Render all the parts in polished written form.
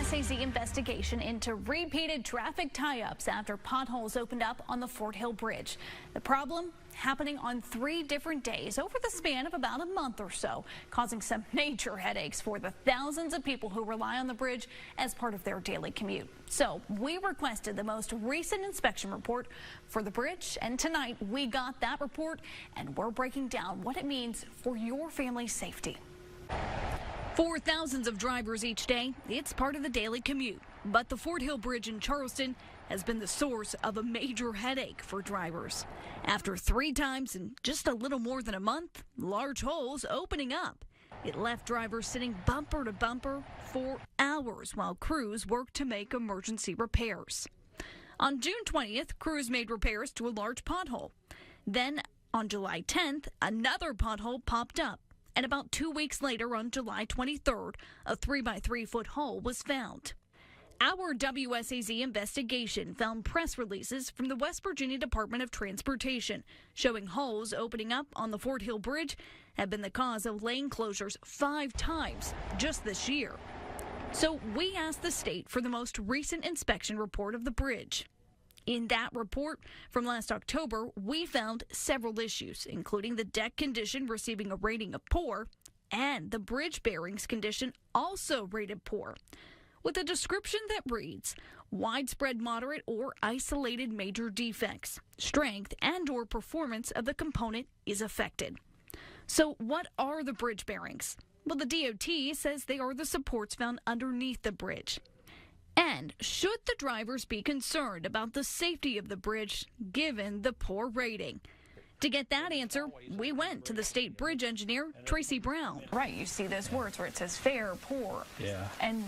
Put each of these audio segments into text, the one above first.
WSAZ investigation into repeated traffic tie-ups after potholes opened up on the Fort Hill Bridge. The problem happening on 3 different days over the span of about a month or so, causing some major headaches for the thousands of people who rely on the bridge as part of their daily commute. So we requested the most recent inspection report for the bridge, and tonight we got that report, and we're breaking down what it means for your family's safety. For thousands of drivers each day, it's part of the daily commute. But the Fort Hill Bridge in Charleston has been the source of a major headache for drivers. After 3 times in just a little more than a month, large holes opening up. It left drivers sitting bumper to bumper for hours while crews worked to make emergency repairs. On June 20th, crews made repairs to a large pothole. Then on July 10th, another pothole popped up. And about 2 weeks later, on July 23rd, a 3-by-3-foot hole was found. Our WSAZ investigation found press releases from the West Virginia Department of Transportation showing holes opening up on the Fort Hill Bridge have been the cause of lane closures 5 times just this year. So we asked the state for the most recent inspection report of the bridge. In that report from last October, we found several issues, including the deck condition receiving a rating of poor and the bridge bearings condition also rated poor, with a description that reads, widespread moderate or isolated major defects, strength and or performance of the component is affected. So what are the bridge bearings? Well, the DOT says they are the supports found underneath the bridge. And should the drivers be concerned about the safety of the bridge given the poor rating? To get that answer, we went to the state bridge engineer, Tracy Brown. Right, you see those words where it says fair, poor. Yeah. And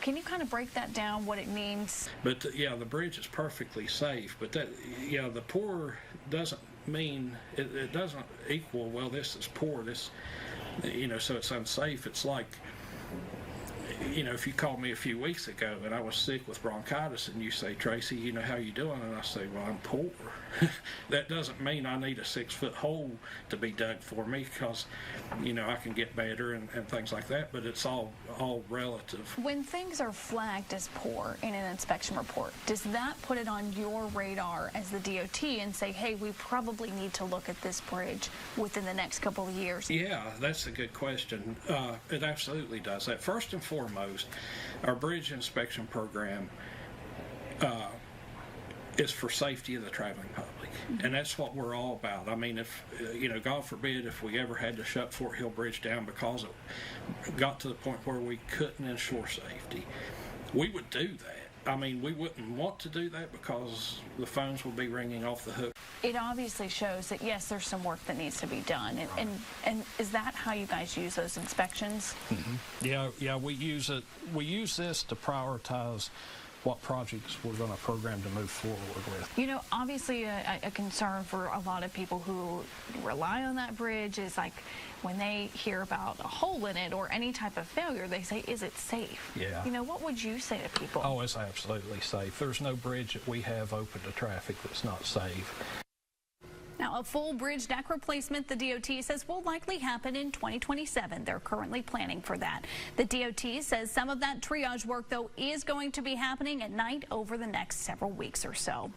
can you kind of break that down, what it means? But yeah, the bridge is perfectly safe, but that, yeah, the poor doesn't mean, it doesn't equal, well, this is poor, this, so it's unsafe. It's like, if you called me a few weeks ago and I was sick with bronchitis and you say, Tracy, how you doing? And I say, well, I'm poor. That doesn't mean I need a 6-foot hole to be dug for me because, I can get better and things like that, but it's all relative. When things are flagged as poor in an inspection report, does that put it on your radar as the DOT and say, hey, we probably need to look at this bridge within the next couple of years? Yeah, that's a good question. It absolutely does that. First and foremost, our bridge inspection program is for safety of the traveling public, and that's what we're all about. I mean, if God forbid, if we ever had to shut Fort Hill Bridge down because it got to the point where we couldn't ensure safety, we would do that. I mean, we wouldn't want to do that because the phones will be ringing off the hook. It obviously shows that, yes, there's some work that needs to be done. And is that how you guys use those inspections? Mm-hmm. Yeah, we use it. We use this to prioritize what projects we're going to program to move forward with. Obviously a concern for a lot of people who rely on that bridge is like when they hear about a hole in it or any type of failure, they say, is it safe? Yeah. What would you say to people? Oh, it's absolutely safe. There's no bridge that we have open to traffic that's not safe. Now, a full bridge deck replacement, the DOT says, will likely happen in 2027. They're currently planning for that. The DOT says some of that triage work, though, is going to be happening at night over the next several weeks or so.